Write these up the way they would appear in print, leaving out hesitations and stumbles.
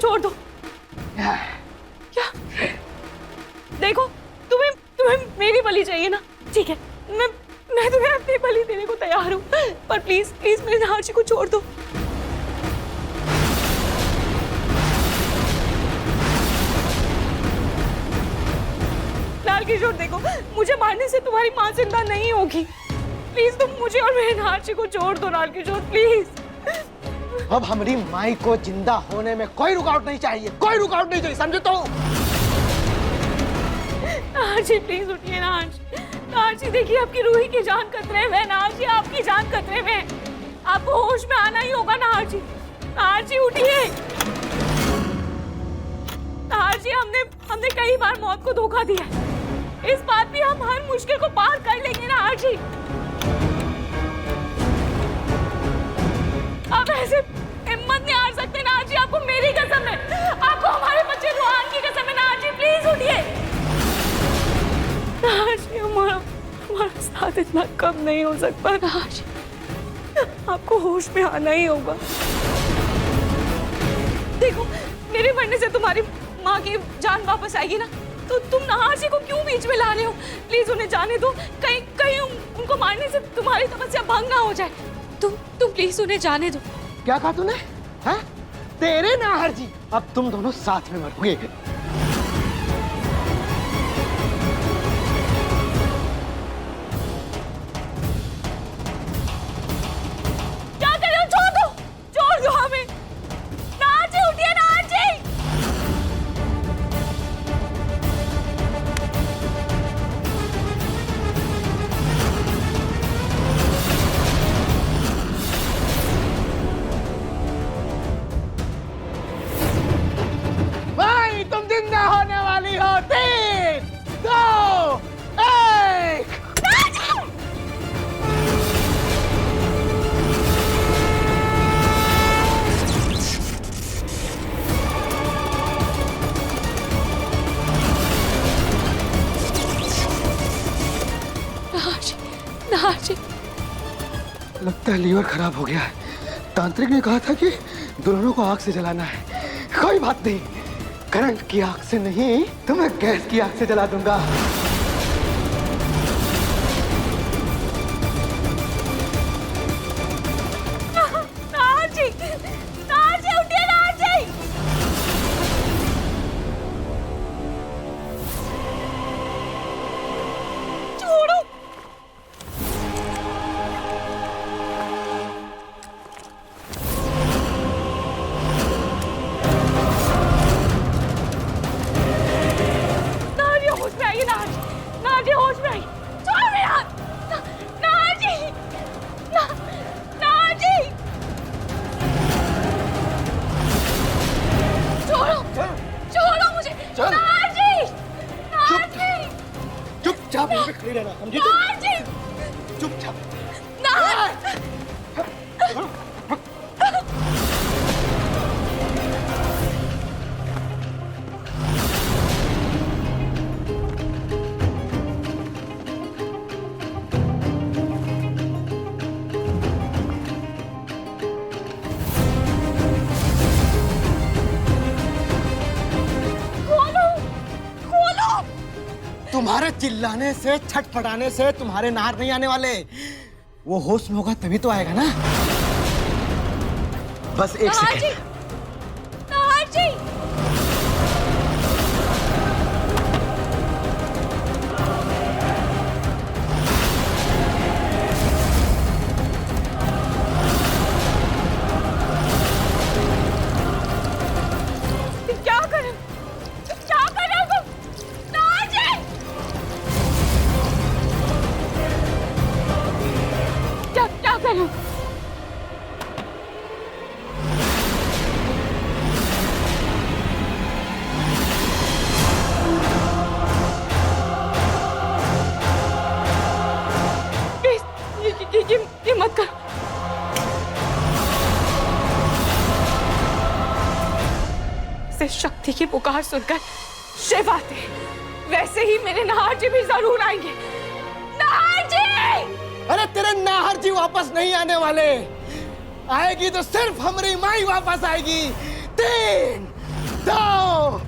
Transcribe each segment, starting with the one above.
छोड़ दो। क्या? देखो, तुम्हें मेरी बलि चाहिए ना? ठीक है, मैं तुम्हें अपनी बलि देने को तैयार हूँ, पर प्लीज प्लीज मेरे नाहर को छोड़ दो। लाल किशोर देखो, मुझे मारने से तुम्हारी माँ जिंदा नहीं होगी। प्लीज तुम मुझे और मेरे नाहर को छोड़ दो लाल किशोर, प्लीज। अब हमारी माई को जिंदा होने में कोई रुकावट नहीं चाहिए, कोई रुकावट नहीं चाहिए, समझे तो? नाहर जी प्लीज उठिए। नाहर जी देखिए, आपकी रूही की जान खतरे में। नाहर जी आपकी जान खतरे में, आपको होश में आना ही होगा। नाहर जी उठिए। नाहर जी हमने कई बार मौत को धोखा दिया है, इस बात भी हम हर मुश्किल को पार कर लेंगे। नाहर जी आप ऐसे हिम्मत नहीं हार सकते। नाहर जी आपको मेरी कसम है, आपको हमारे बच्चे रुहान की कसम है। नाहर जी प्लीज उठिए। नाहर जी हमारा साथ इतना कम नहीं हो सकता। नाहर जी आपको होश में आना ही होगा। देखो, मेरे मरने से तुम्हारी माँ की जान वापस आएगी ना, तो तुम नाहर जी को क्यों बीच में ला रहे हो? प्लीज उन्हें जाने दो, कहीं उनको मारने से तुम्हारी तपस्या भंग ना हो जाए। तुम प्लीज उन्हें जाने दो। क्या कहा तूने? हैं? तेरे नाहर जी, अब तुम दोनों साथ में मरोगे। क्या कर रहे हो? छोड़ दो हमें। नाहर जी उठिए। नाहर जी भाई तुम जिंदा होने वाली हो। 3, 2, 1। नाहर जी लगता है लीवर खराब हो गया है। तांत्रिक ने कहा था कि दुल्हनों को आग से जलाना है। कोई बात नहीं, करंट की आग से नहीं तो मैं गैस की आग से जला दूंगा। नाहर जी उठिए। नाहर जी छोड़ो। होश में आइए। नाहर जी होश में आइए। छोड़ो मेरे हाथ। नाहर जी नाहर जी छोड़ो मुझे। नाहर जी चुपचाप यहीं पे खड़ी रहना, समझी तुम? नाहर जी चुपचाप। नाहर तुम्हारे चिल्लाने से, छटपटाने से तुम्हारे नाहर नहीं आने वाले। वो होश में होगा तभी तो आएगा ना। बस एक सेकंड। नाहर जी क्या कर रहे हो तुम? नाहर जी क्या कर रहे हो? ये मत करो। से शक्ति की पुकार सुनकर शिव आते, वैसे ही मेरे नाहर जी भी जरूर आएंगे। नाहर जी! अरे तेरे नाहर जी वापस नहीं आने वाले। आएगी तो सिर्फ हमारी माई वापस आएगी। 3, जाओ।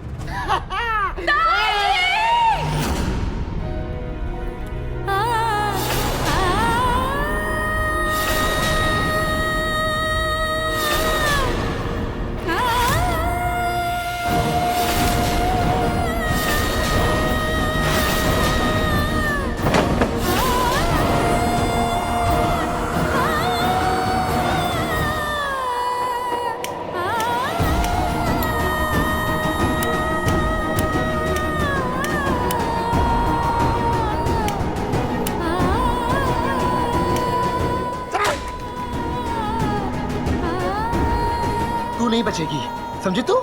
तू नहीं बचेगी, समझी तू?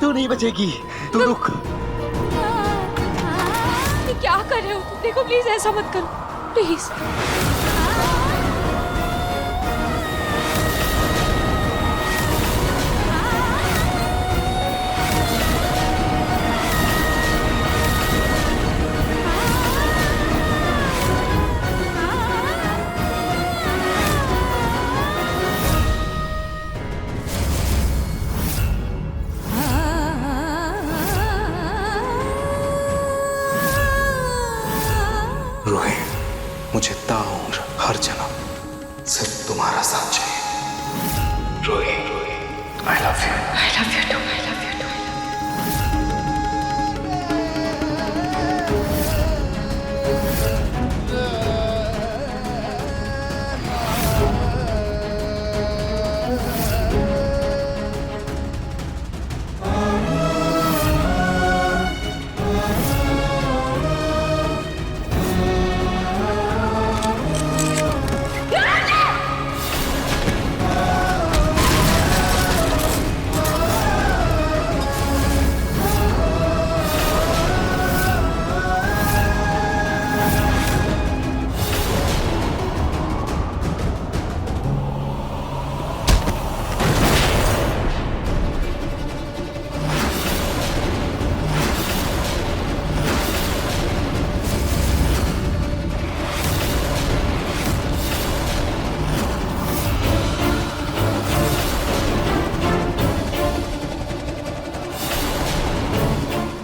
तू नहीं बचेगी, तू रुक। ये क्या कर रहे हो? देखो प्लीज ऐसा मत करो, प्लीज। रूही, मुझे ताउम्र हर जन्म सिर्फ तुम्हारा साथ चाहिए। Ruhi, I love you. I love you too, I love you too.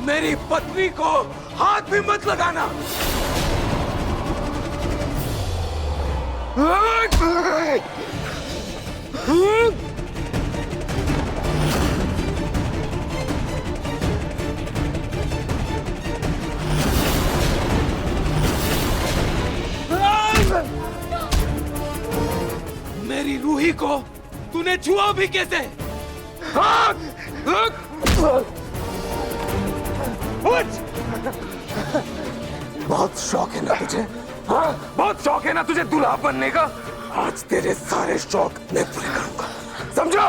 मेरी पत्नी को हाथ भी मत लगाना। मेरी रूही को तूने छुआ भी कैसे? बहुत शौक है ना तुझे? हाँ, बहुत शौक है ना तुझे दूल्हा बनने का? आज तेरे सारे शौक मैं पूरे करूंगा, समझो?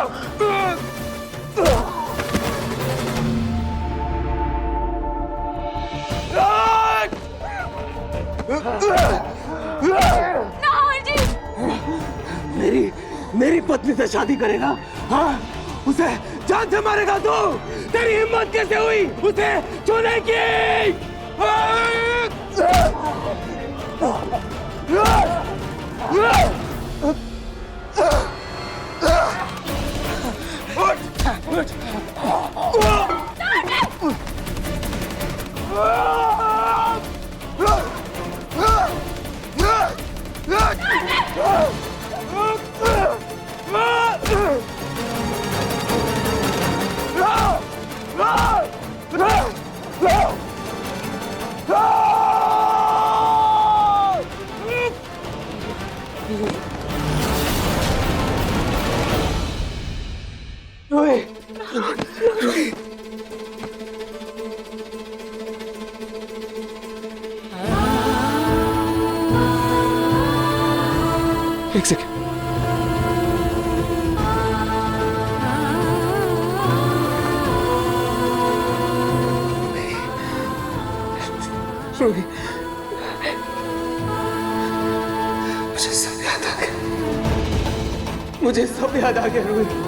मेरी पत्नी से शादी करेगा? हाँ, उसे जान से मारेगा तू? तेरी हिम्मत कैसे हुई उसे छूने की? एक सेकंड। रोही, मुझे सब याद आ गया। मुझे सब याद आ गया रोही।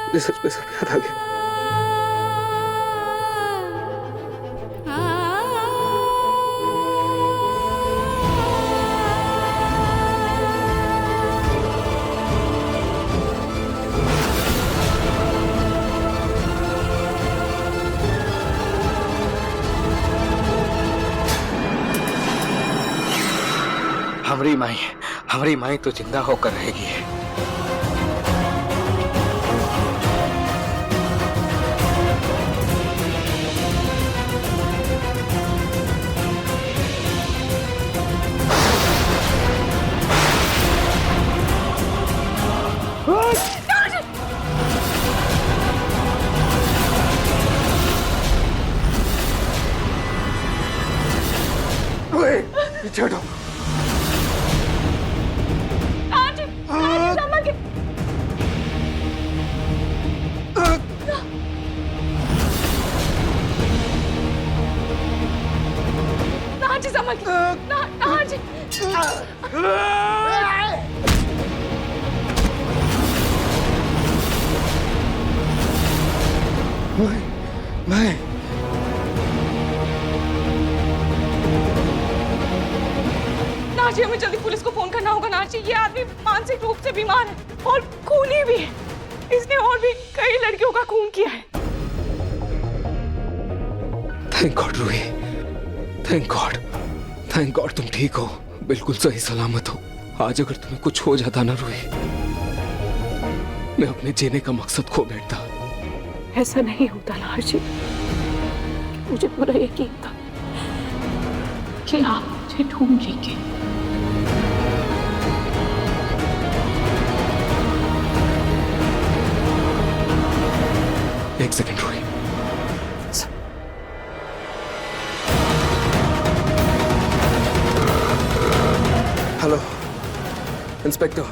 मुझे सच में सब याद आ गया। हमारी माई तो जिंदा होकर रहेगी। पीछे हटो। मैं नाजी, हमें जल्दी पुलिस को फोन करना होगा नाजी। ये आदमी मानसिक रूप से बीमार है और खूनी भी है। इसने और भी कई लड़कियों का खून किया है। Thank God Ruhi, thank God तुम ठीक हो, बिल्कुल सही सलामत हो। आज अगर तुम्हें कुछ हो जाता ना रूही, मैं अपने जीने का मकसद खो बैठता। ऐसा नहीं होता नाजी, मुझे पूरा यकीन था कि आप मुझे ढूंढ लेंगे। एक सेकंड रूही। हेलो इंस्पेक्टर,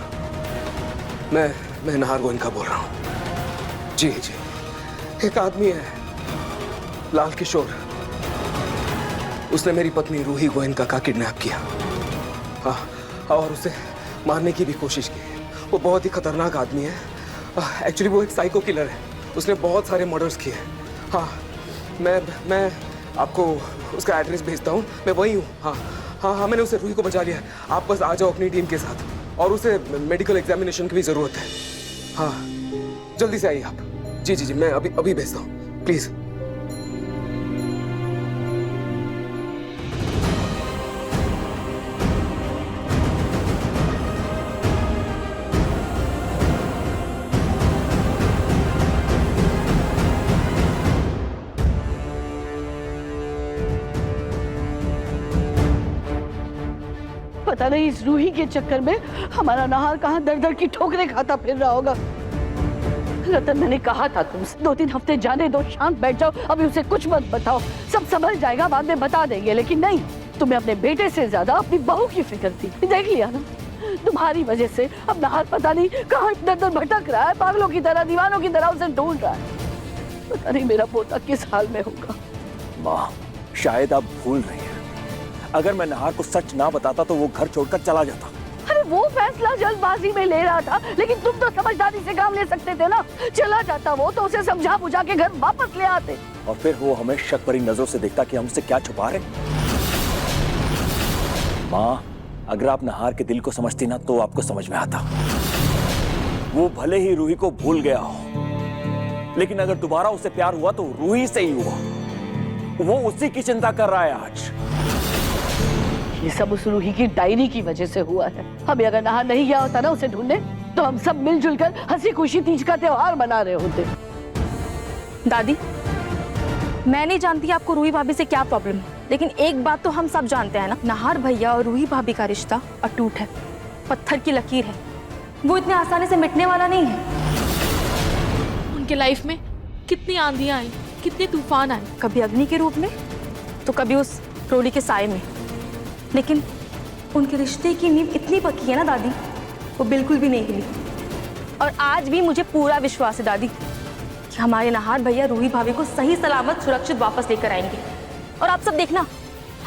मैं नाहर गोइंका बोल रहा हूँ। जी, एक आदमी है लाल किशोर, उसने मेरी पत्नी रूही गोयनका का किडनैप किया। हाँ, और उसे मारने की भी कोशिश की। वो बहुत ही खतरनाक आदमी है। एक्चुअली वो एक साइको किलर है, उसने बहुत सारे मर्डर्स किए। हाँ, मैं आपको उसका एड्रेस भेजता हूँ, मैं वही हूँ। हाँ, मैंने उसे रूही को बचा लिया है। आप बस आ जाओ अपनी टीम के साथ, और उसे मेडिकल एग्जामिनेशन की भी ज़रूरत है। हाँ, जल्दी से आइए आप। जी, मैं अभी भेजता हूँ, प्लीज़। पता नहीं इस रूही के चक्कर में हमारा नाहर कहाँ दर दर की ठोकरें खाता फिर रहा होगा। रतन, मैंने कहा था तुमसे 2-3 हफ्ते जाने दो, शांत बैठ जाओ, अभी उसे कुछ मत बताओ, सब समझ जाएगा, बाद में बता देंगे। लेकिन नहीं, तुम्हें अपने बेटे से ज्यादा अपनी बहू की फिक्र थी। देख लिया ना, तुम्हारी वजह से अब नाहर पता नहीं कहाँ इधर उधर भटक रहा है, पागलों की तरह, दीवानों की तरह उसे ढूंढ रहा है। पता नहीं मेरा पोता किस हाल में होगा। माँ, शायद आप भूल रही हैं, अगर मैं नाहर को सच ना बताता तो वो घर छोड़कर चला जाता। अरे वो फैसला जल्दबाजी में ले रहा था, लेकिन तुम तो समझदारी से काम ले सकते थे ना। चला जाता वो तो उसे समझा बुझा के घर वापस ले आते। और फिर वो हमें शक भरी नजरों से देखता कि हम उससे क्या छुपा रहे। माँ, अगर आप नाहर के दिल को समझती ना तो आपको समझ में आता। वो भले ही रूही को भूल गया हो, लेकिन अगर दोबारा उससे प्यार हुआ तो रूही से ही हुआ। वो उसी की चिंता कर रहा है आज। ये सब उस रूही की डायरी की वजह से हुआ है। हमें अगर नाहर नहीं गया होता ना उसे ढूंढने, तो हम सब मिलजुल कर हंसी खुशी तीज का त्योहार मना रहे होते। दादी, मैं नहीं जानती आपको रूही भाभी से क्या प्रॉब्लम है, लेकिन एक बात तो हम सब जानते हैं ना, नाहर भैया और रूही भाभी का रिश्ता अटूट है, पत्थर की लकीर है। वो इतने आसानी से मिटने वाला नहीं है। उनके लाइफ में कितनी आंधियां आई, कितने तूफान आए, कभी अग्नि के रूप में तो कभी उस रोली के साए में, लेकिन उनके रिश्ते की नींव इतनी पक्की है ना दादी, वो बिल्कुल भी नहीं हिली। और आज भी मुझे पूरा विश्वास है दादी कि हमारे नाहर भैया रूही भाभी को सही सलामत सुरक्षित वापस लेकर आएंगे। और आप सब देखना,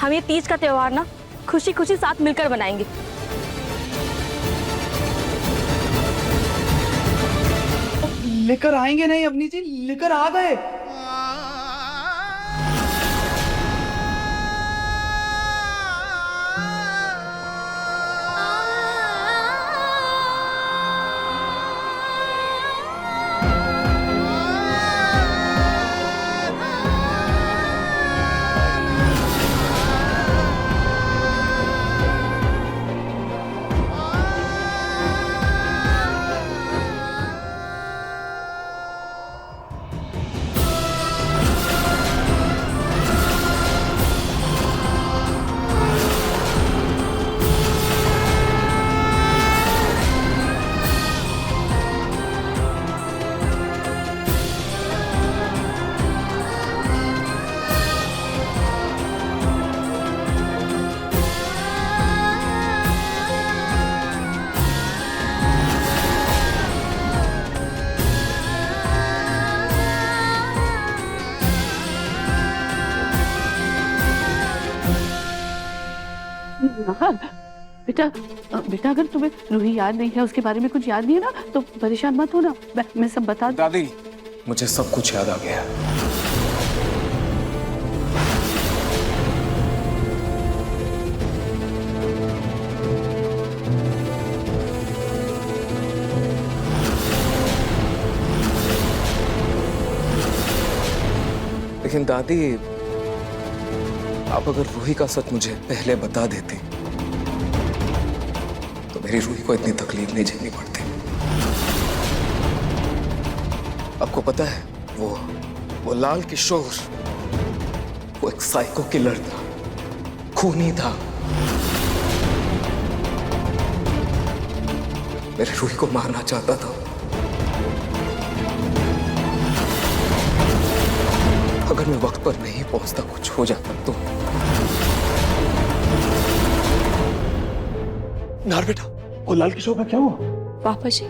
हम ये तीज का त्योहार ना खुशी खुशी साथ मिलकर बनाएंगे। लेकर आएंगे नहीं अपनी जी, लेकर आ गए। नाहर, बेटा बेटा अगर तुम्हें रूही याद नहीं है, उसके बारे में कुछ याद नहीं है ना, तो परेशान मत हो ना, मैं सब बता दूं। दादी, मुझे सब कुछ याद आ गया। लेकिन दादी, आप अगर रूही का सच मुझे पहले बता देते तो मेरी रूही को इतनी तकलीफ नहीं झेलनी पड़ती। आपको पता है, वो लाल किशोर, वो एक साइको किलर था, खूनी था। मेरी रूही को मारना चाहता था। अगर मैं वक्त पर नहीं पहुंचता, कुछ हो जाता तो। नार बेटा, वो लाल किशोर का क्या हुआ? पापा जी,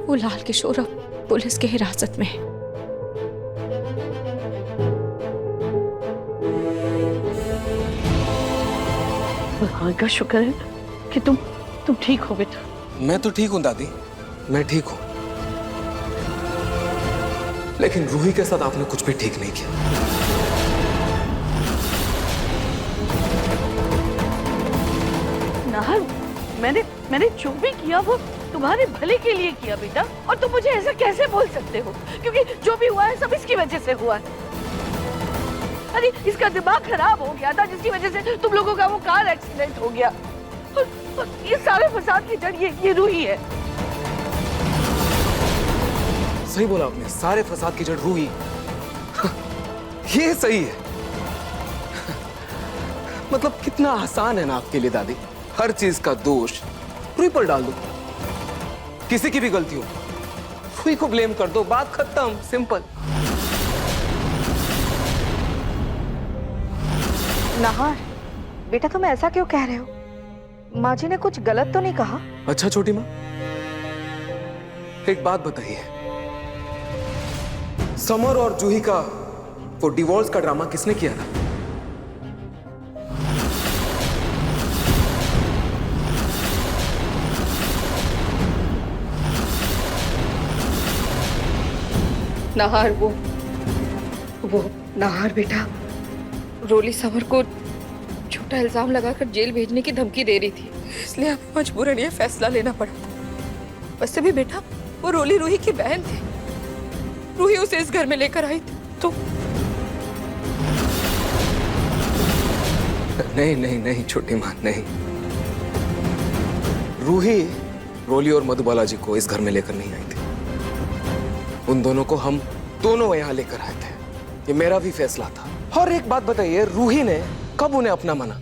वो लाल किशोर अब पुलिस के हिरासत में है। भगवान का शुक्र है कि तुम ठीक हो बेटा। मैं तो ठीक हूं दादी, मैं ठीक हूं। लेकिन रूही के साथ आपने कुछ भी ठीक नहीं किया। नाहर, मैंने जो भी किया वो तुम्हारे भले के लिए किया बेटा, और तुम मुझे ऐसा कैसे बोल सकते हो? क्योंकि जो भी हुआ है सब इसकी वजह से हुआ है। अरे इसका दिमाग खराब हो गया था, जिसकी वजह से तुम लोगों का वो कार एक्सीडेंट हो गया, और ये सारे फसाद की जड़ ये रूही है। सही बोला आपने, सारे फसाद की जड़ रूही। ये सही है। मतलब कितना आसान है ना आपके लिए दादी, हर चीज का दोष रूही पर डाल दो। किसी की भी गलती हो, रूही को ब्लेम कर दो, बात खत्म, सिंपल। नाहर, बेटा तुम ऐसा क्यों कह रहे हो? माँ जी ने कुछ गलत तो नहीं कहा? अच्छा छोटी माँ, एक बात बताइए, समर और जूही का वो डिवोर्स का ड्रामा किसने किया था? नाहर, वो नाहर बेटा, रोली समर को झूठा इल्जाम लगाकर जेल भेजने की धमकी दे रही थी, इसलिए अब मजबूरन ये फैसला लेना पड़ा। वैसे भी बेटा, वो रोली रूही की बहन थी, रूही उसे इस घर में लेकर आई थी तो। नहीं नहीं नहीं छोटी माँ, नहीं। रूही रोली और मधुबाला जी को इस घर में लेकर नहीं आई थी। उन दोनों को हम दोनों यहाँ लेकर आए थे, ये मेरा भी फैसला था। और एक बात बताइए, रूही ने कब उन्हें अपना माना?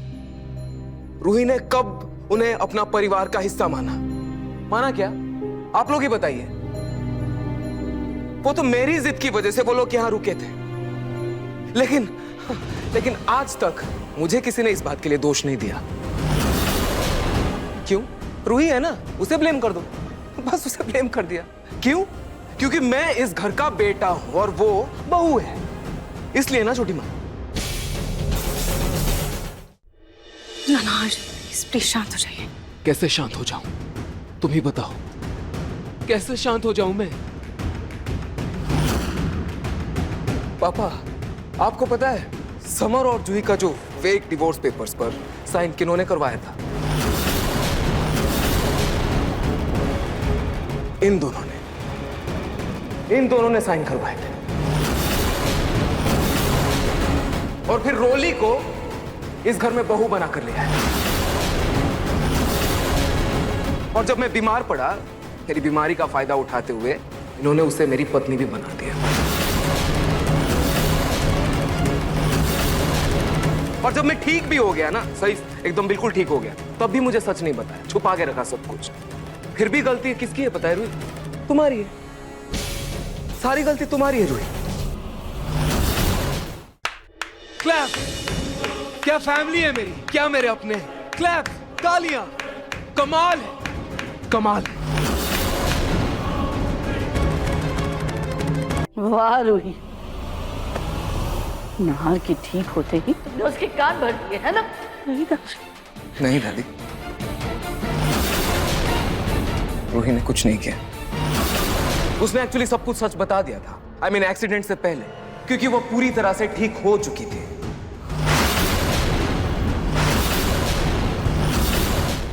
रूही ने कब उन्हें अपना परिवार का हिस्सा माना? माना क्या? आप लोग ही बताइए। वो तो मेरी जिद की वजह से वो लोग यहाँ रुके थे, लेकिन आज तक मुझे किसी ने इस बात के लिए दोष नहीं दिया। क्यों? रूही है ना, उसे ब्लेम कर दो, बस उसे ब्लेम कर दिया। क्यों? क्योंकि मैं इस घर का बेटा हूं और वो बहू है, इसलिए ना छोटी माँ। नानाज, प्लीज शांत हो जाइए। कैसे शांत हो जाऊं? तुम ही बताओ, कैसे शांत हो जाऊं मैं? पापा, आपको पता है समर और जूही का जो फेक डिवोर्स पेपर्स पर साइन किन्होंने करवाया था? इन दोनों ने साइन करवाए थे। और फिर रोली को इस घर में बहू बना कर लिया है। और जब मैं बीमार पड़ा, मेरी बीमारी का फायदा उठाते हुए इन्होंने उसे मेरी पत्नी भी बना दिया। और जब मैं ठीक भी हो गया ना, सही एकदम बिल्कुल ठीक हो गया, तब भी मुझे सच नहीं बताया, छुपा के रखा सब कुछ। फिर भी गलती किसकी है पता है रूही? तुम्हारी है। सारी गलती तुम्हारी है रूही। क्लैप! क्या फैमिली है मेरी, क्या मेरे अपने। क्लैप, तालियां, कमाल है, कमाल है। वाह रूही, नहार की ठीक होते ही तुमने उसके कान भर दिए है ना? नहीं दादी, रूही ने कुछ नहीं किया। उसने एक्चुअली सब कुछ सच बता दिया था। I mean, एक्सीडेंट से पहले, क्योंकि वो पूरी तरह से ठीक हो चुकी थी।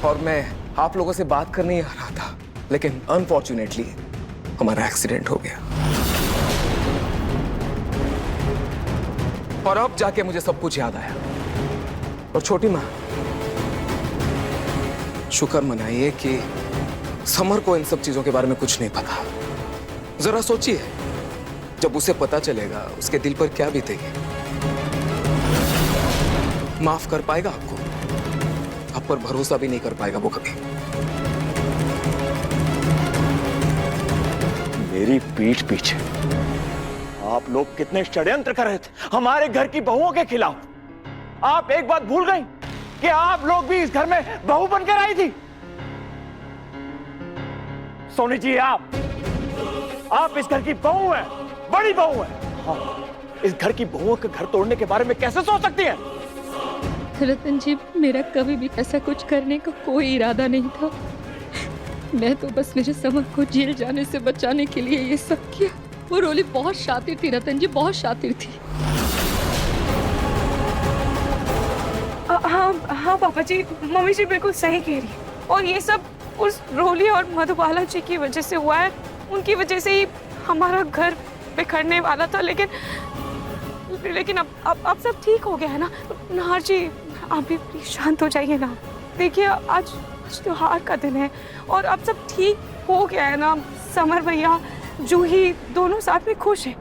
और मैं आप लोगों से बात करने ही आ रहा था, लेकिन अनफॉर्चुनेटली हमारा एक्सीडेंट हो गया। और अब जाके मुझे सब कुछ याद आया। और छोटी माँ, शुक्र मनाइए कि समर को इन सब चीजों के बारे में कुछ नहीं पता। जरा सोचिए, जब उसे पता चलेगा उसके दिल पर क्या बीतेगी। माफ कर पाएगा आपको? आप पर भरोसा भी नहीं कर पाएगा वो कभी। मेरी पीठ पीछे आप लोग कितने षड्यंत्र कर रहे थे हमारे घर की बहुओं के खिलाफ। आप एक बात भूल गई कि आप लोग भी इस घर में बहू बनकर आई थी। सोनी जी, आप इस घर की बहू हैं, बड़ी बहू हैं। हाँ, इस घर की बहुओं के घर तोड़ने के बारे में कैसे सोच सकती हैं? रतन जी, मेरा कभी भी ऐसा कुछ करने का कोई इरादा नहीं था। मैं तो बस मेरे समर को जेल जाने से बचाने के लिए ये सब किया। वो रोली बहुत शातिर थी रतन जी, बहुत शातिर थी। हाँ पापा जी, मम्मी जी बिल्कुल सही कह रही है। और ये सब उस रोली और मधुबाला जी की वजह से हुआ है। उनकी वजह से ही हमारा घर बिखरने वाला था। लेकिन अब सब ठीक हो गया है ना। नाहर जी, आप भी प्लीज शांत हो जाइए ना। देखिए, आज त्योहार का दिन है और अब सब ठीक हो गया है ना। समर भैया, जूही दोनों साथ में खुश हैं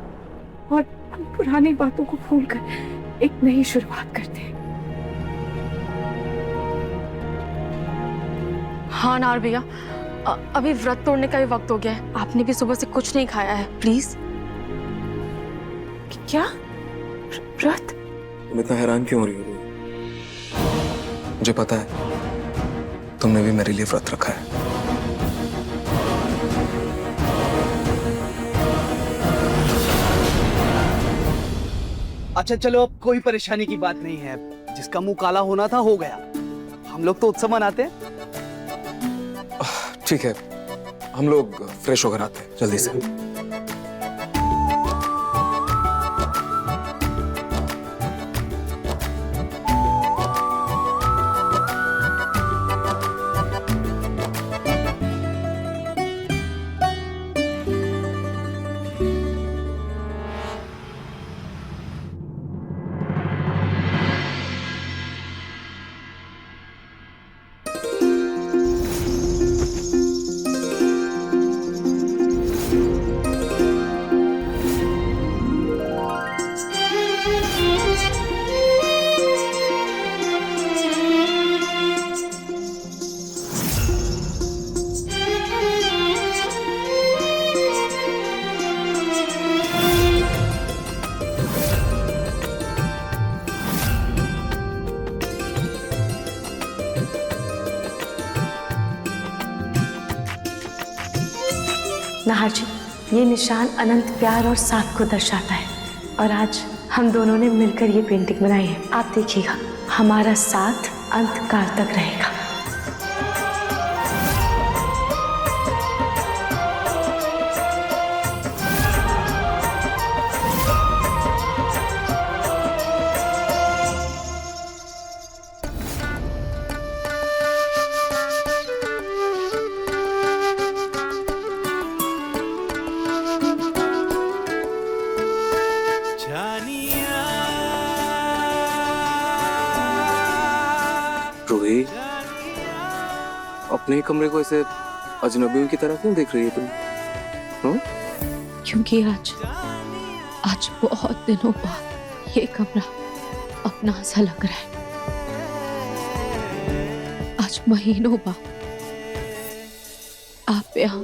और हम पुरानी बातों को भूलकर एक नई शुरुआत करते हैं। हाँ नार भैया, अभी व्रत तोड़ने का भी वक्त हो गया है। आपने भी सुबह से कुछ नहीं खाया है, प्लीज। क्या व्रत? तुम इतना हैरान क्यों हो रही हो? मुझे पता है तुमने भी मेरे लिए व्रत रखा है। अच्छा चलो, अब कोई परेशानी की बात नहीं है। जिसका मुंह काला होना था हो गया। हम लोग तो उत्सव मनाते हैं। ठीक है, हम लोग फ्रेश होकर आते हैं जल्दी से। नाहर जी, ये निशान अनंत प्यार और साथ को दर्शाता है और आज हम दोनों ने मिलकर ये पेंटिंग बनाई है। आप देखिएगा, हमारा साथ अंत काल तक रहेगा। अपने कमरे को ऐसे अजनबियों की तरह क्यों देख रही है तुम? हाँ? क्योंकि आज बहुत दिनों बाद ये कमरा अपना सा लग रहा है। आज महीनों बाद आप यहाँ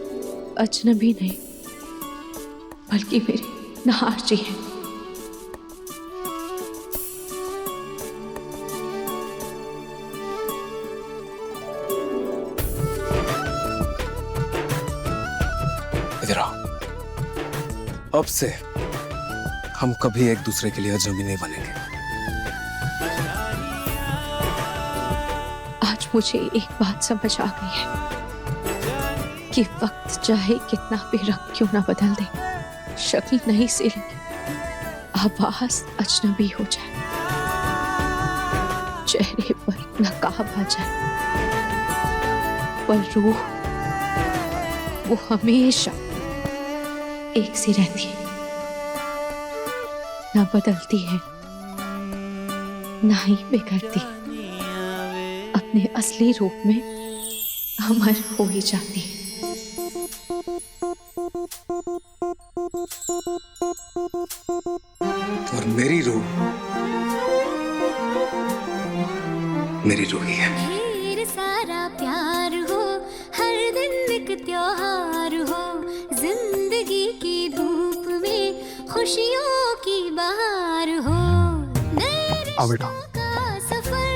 अजनबी नहीं बल्कि मेरे नहार जी हैं। इधर आओ। अब से हम कभी एक दूसरे के लिए अजनबी नहीं बनेंगे। आज मुझे एक बात समझ आ गई है कि वक्त चाहे कितना भी रंग क्यों ना बदल दे, शक्ल नहीं सी लगे, आवाज अजनबी हो जाए, चेहरे पर नकाब आ जाए, पर रूह वो हमेशा एक सी रहती है, ना बदलती है ना ही बिगड़ती, अपने असली रूप में अमर हो ही जाती है। और मेरी रूह मेरी रूह ही है। ढेर सारा प्यार हो, हर दिन एक त्योहार हो, जिंदगी की धूप में खुशियों की बहार हो, आओ बेटा। का सफर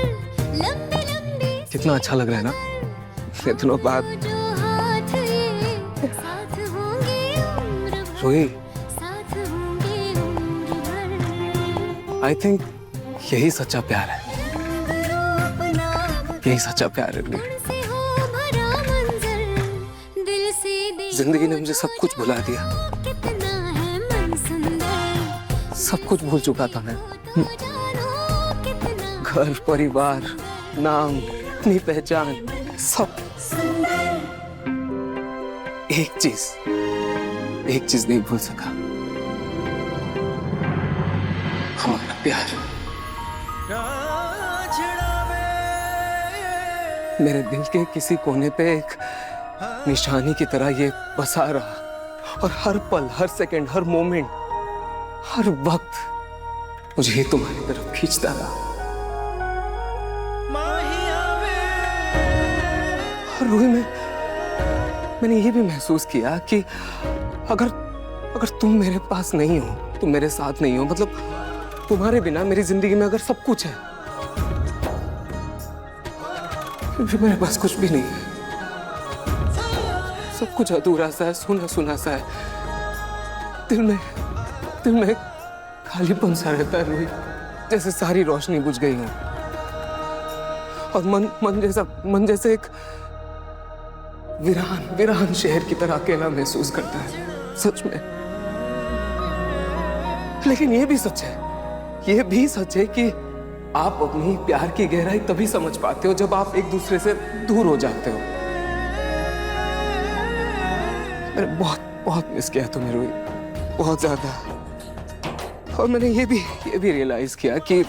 लंबी लंबी कितना अच्छा लग रहा है ना इतनों बाद। जो हाथ ये साथ होंगे उम्र भर, रूही, साथ होंगे उम्र भर। आई थिंक यही सच्चा प्यार है। यही सच्चा प्यार है रूही। से हो भरा मंजर, दिल से दे जिंदगी ने मुझे सब कुछ भुला दिया। कितना है मन सुंदर, सब कुछ भूल चुका था मैं। तो जानो कितना घर, परिवार, नाम, अपनी पहचान, सब। एक चीज नहीं भूल सका, हमारा प्यार। मेरे दिल के किसी कोने पे एक निशानी की तरह ये बसा रहा, और हर पल, हर सेकंड, हर मोमेंट, हर वक्त मुझे तुम्हारी तरफ खींचता रहा। और रूही, मैंने ये भी महसूस किया कि अगर तुम मेरे पास नहीं हो, तुम मेरे साथ नहीं हो, मतलब तुम्हारे बिना मेरी जिंदगी में अगर सब कुछ है, फिर मेरे पास कुछ भी नहीं है। सब कुछ अधूरा सा है, सुना सुना सा है। दिल में खालीपन सा रहता है रूही, जैसे सारी रोशनी बुझ गई हो, और मन जैसे एक वीरान शहर की तरह अकेला महसूस करता है। सच में। लेकिन ये भी सच है कि आप अपनी प्यार की गहराई तभी समझ पाते हो जब आप एक दूसरे से दूर हो जाते हो। मैंने बहुत मिस किया तुम्हें रूही, बहुत ज्यादा। और मैंने ये भी रियलाइज किया कि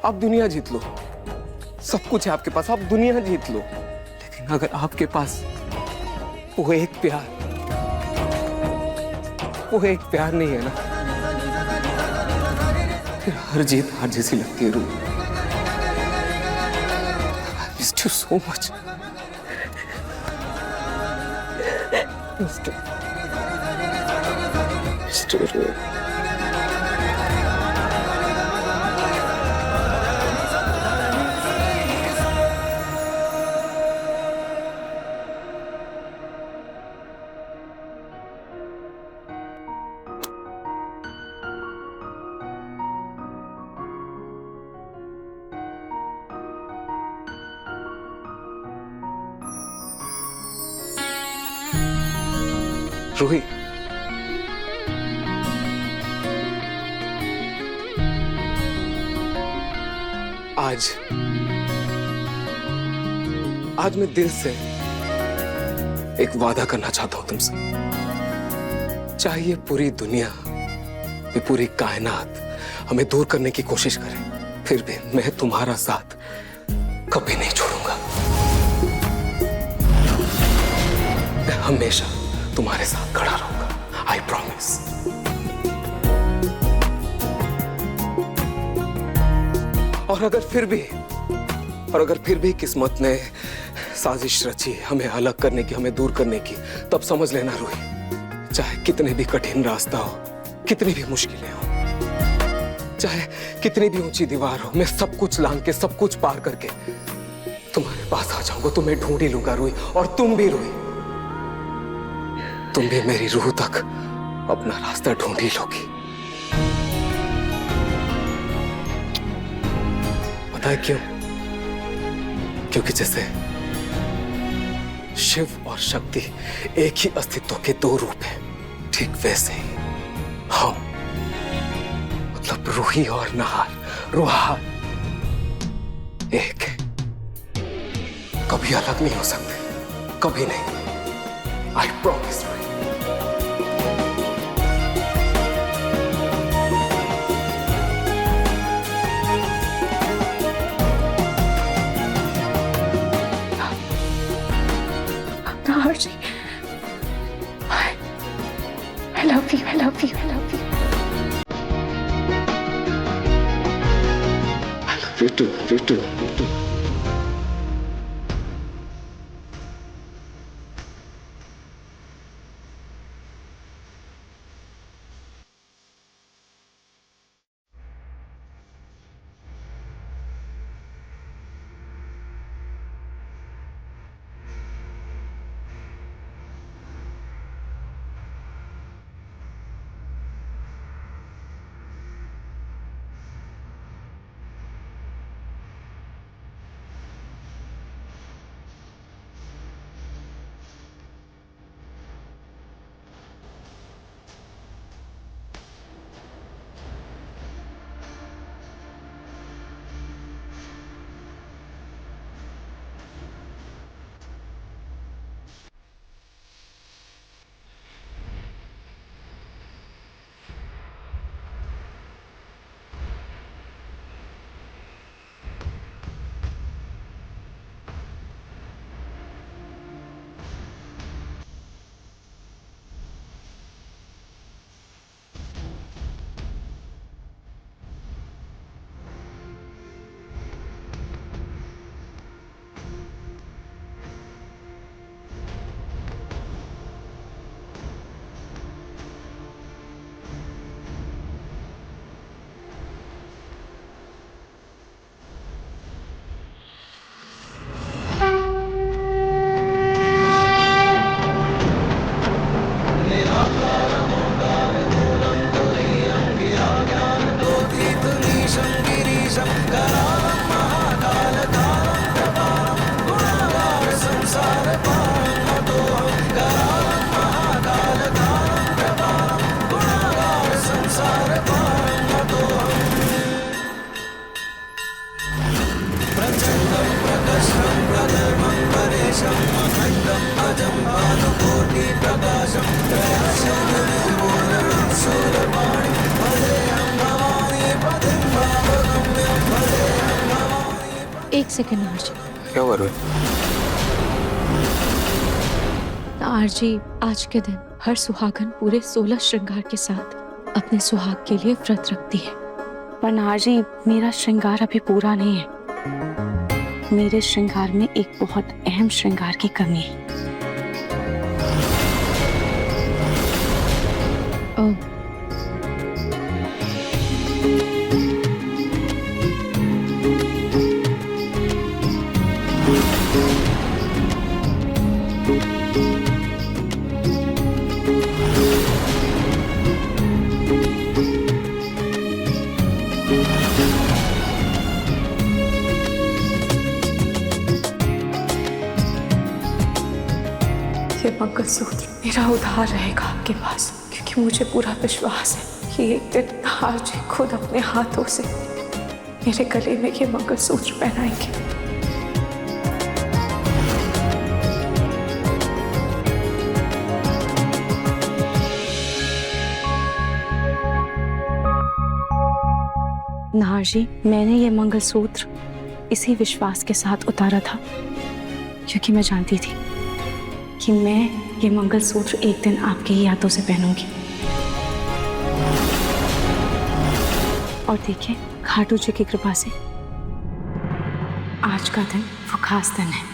आप दुनिया जीत लो, सब कुछ है आपके पास, आप दुनिया जीत लो, लेकिन अगर आपके पास वो एक प्यार नहीं है ना, फिर हर जीत हार जैसी लगती है Ruhi. I missed you so much. Missed you, Ruhi. Ruhi, आज मैं दिल से एक वादा करना चाहता हूं तुमसे। चाहे ये पूरी दुनिया, ये पूरी कायनात हमें दूर करने की कोशिश करे, फिर भी मैं तुम्हारा साथ कभी नहीं छोड़ूंगा। हमेशा तुम्हारे साथ खड़ा रहूंगा, आई प्रॉमिस। और अगर फिर भी किस्मत ने साजिश रची हमें अलग करने की, हमें दूर करने की, तब समझ लेना रूही, चाहे कितने भी कठिन रास्ता हो, कितनी भी मुश्किलें हो, चाहे कितनी भी ऊंची दीवार हो, मैं सब कुछ लांघ के, सब कुछ पार करके तुम्हारे पास आ जाऊंगा, तुम्हें ढूंढ ही लूंगा रूही। और तुम भी रूही, तुम भी मेरी रूह तक अपना रास्ता ढूंढ ही लोगी। पता है क्यों? क्योंकि जैसे शिव और शक्ति एक ही अस्तित्व के दो रूप हैं, ठीक वैसे ही हम, मतलब रूही और नहार, रूहार एक है, कभी अलग नहीं हो सकते, कभी नहीं, I promise. I love you, I love you, I love you. I love you too, you too, you too. एक सेकंड आरजी। क्या हुआ रोहित? आरजी, आज के दिन हर सुहागन पूरे 16 श्रृंगार के साथ अपने सुहाग के लिए व्रत रखती है। पर आरजी, मेरा श्रृंगार अभी पूरा नहीं है। मेरे श्रृंगार में एक बहुत अहम श्रृंगार की कमी है। ये मंगलसूत्र मेरा उधार रहेगा आपके पास, क्योंकि मुझे पूरा विश्वास है कि एक दिन आरजी खुद अपने हाथों से मेरे गले में ये मंगलसूत्र पहनाएंगे। नाहर जी, मैंने ये मंगलसूत्र इसी विश्वास के साथ उतारा था, क्योंकि मैं जानती थी कि मैं ये मंगलसूत्र एक दिन आपके ही हाथों से पहनूंगी। और देखिए, खाटू जी की कृपा से आज का दिन वो खास दिन है।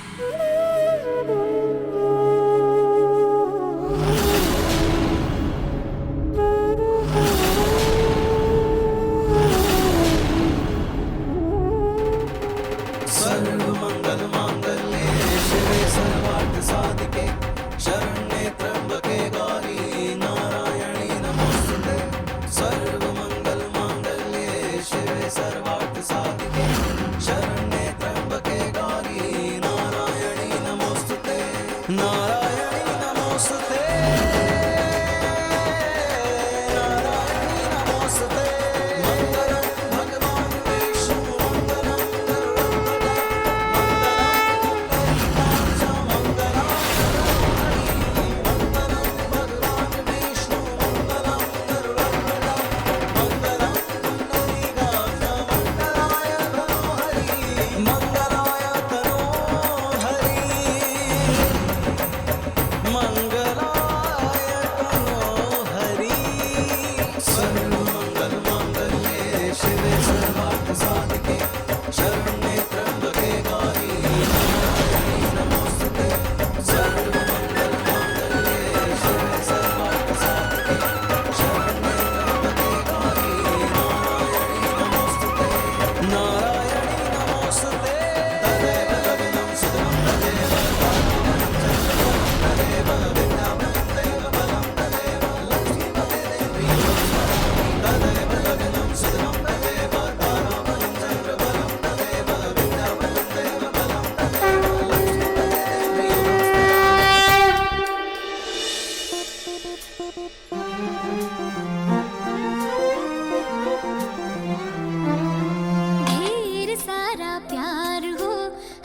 ढेर सारा प्यार हो,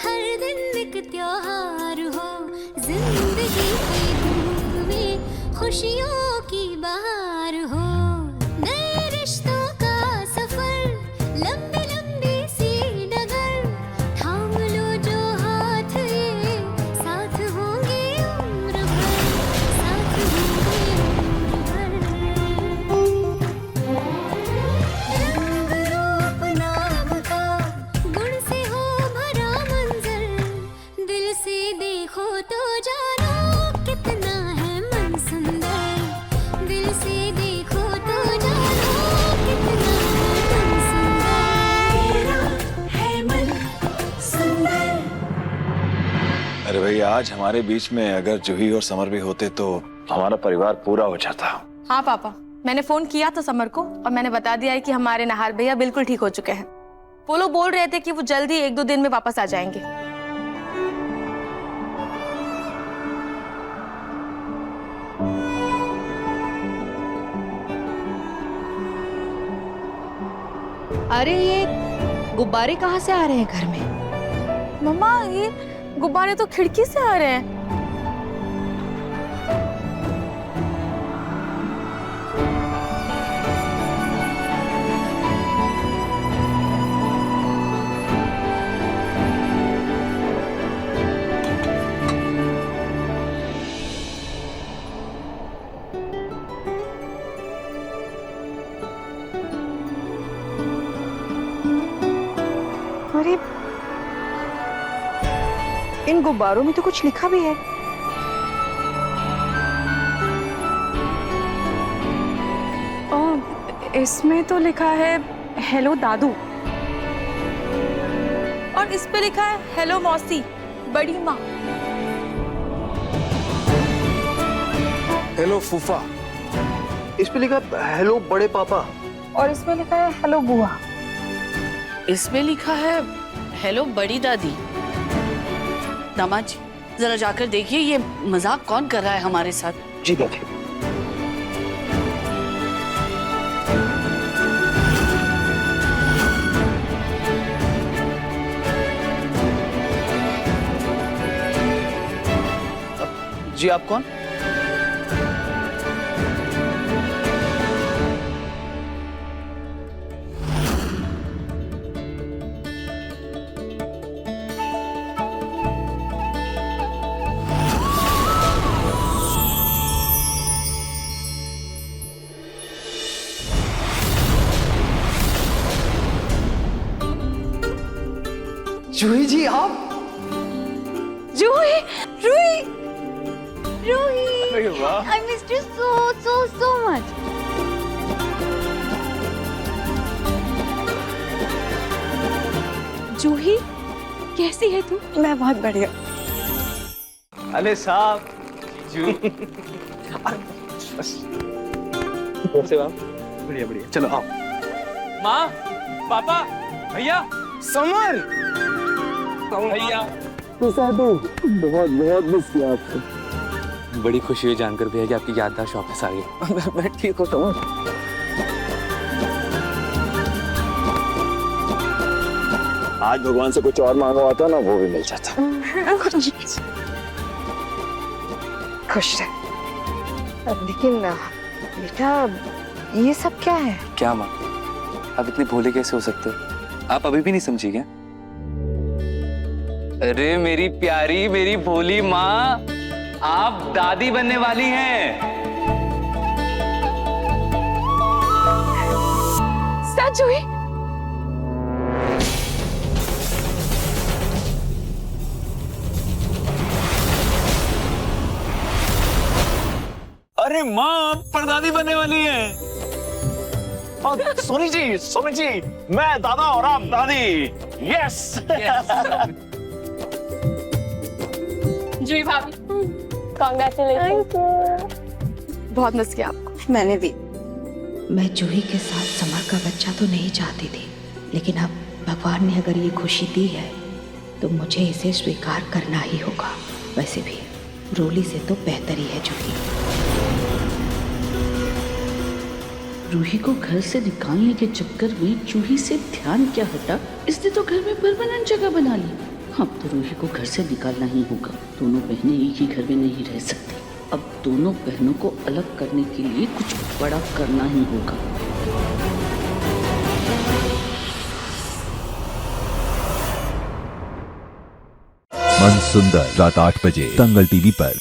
हर दिन एक त्योहार हो, जिंदगी की धूप में खुशियों की बहार हो। नए रिश्तों का सफर, लंबी लंबी सी डगर, थाम लो जो हाथ ये, साथ होंगे उम्र भर, साथ होंगे उम्र भर। रंग रूप नाम का गुण से हो भरा मंजर, दिल से देखो तो जानो कितना है मन सुंदर, दिल से देखो तो जानो कितना है मन सुंदर, तेरा है मन सुंदर। अरे भैया, आज हमारे बीच में अगर जूही और समर भी होते तो हमारा परिवार पूरा हो जाता। हाँ पापा, मैंने फोन किया था समर को और मैंने बता दिया है कि हमारे नहार भैया बिल्कुल ठीक हो चुके हैं। वो लोग बोल रहे थे कि वो जल्दी 1-2 दिन में वापस आ जाएंगे। अरे ये गुब्बारे कहाँ से आ रहे हैं घर में? मम्मा, ये गुब्बारे तो खिड़की से आ रहे हैं। अरे इन गुब्बारों में तो कुछ लिखा भी है। इसमें तो लिखा है हेलो दादू, और इस पे लिखा है हेलो मौसी, बड़ी माँ। हेलो फूफा। इस पे लिखा हेलो बड़े पापा। और इसमें लिखा है हेलो बुआ। इसमें लिखा है हेलो बड़ी दादी। दामाद जी, जरा जाकर देखिए ये मजाक कौन कर रहा है हमारे साथ। जी देखिए। जी आप कौन? जूही जी आप? जूही, Ruhi, Ruhi, I missed you so much. जूही, कैसी है तू? मैं बहुत बढ़िया। अरे साहब कैसे आप? बढ़िया बढ़िया, चलो आओ। माँ, पापा, भैया, समर, भैया, बहुत मिस किया आपको। बड़ी खुशी हुई जानकर भैया कि आपकी याददाश्त वापस आ गई। मैं ठीक हूँ समर। आज भगवान से कुछ और मांगा होता ना, वो भी मिल जाता। खुश रह। लेकिन बेटा ये सब क्या है? क्या माँ, आप इतनी भोले कैसे हो सकते हो? आप अभी भी नहीं समझी क्या? अरे मेरी प्यारी, मेरी भोली माँ, आप दादी बनने वाली हैं। सच जूही? अरे माँ परदादी बनने वाली है। और सोनी जी, मैं दादा और आप दादी। यस। जूही भाभी, कांग्रेचुलेशन। बहुत मिस किया आपको। मैंने भी। मैं जूही के साथ समर का बच्चा तो नहीं चाहती थी, लेकिन अब भगवान ने अगर ये खुशी दी है तो मुझे इसे स्वीकार करना ही होगा। वैसे भी रोली से तो बेहतर ही है जूही। रूही को घर से निकालने के चक्कर में जूही से ध्यान क्या हटा, इसने तो घर में परमानेंट जगह बना ली। अब तो रूही को घर से निकालना ही होगा। दोनों बहनें एक ही घर में नहीं रह सकती। अब दोनों बहनों को अलग करने के लिए कुछ बड़ा करना ही होगा। मन सुंदर रात 8 बजे दंगल टीवी पर।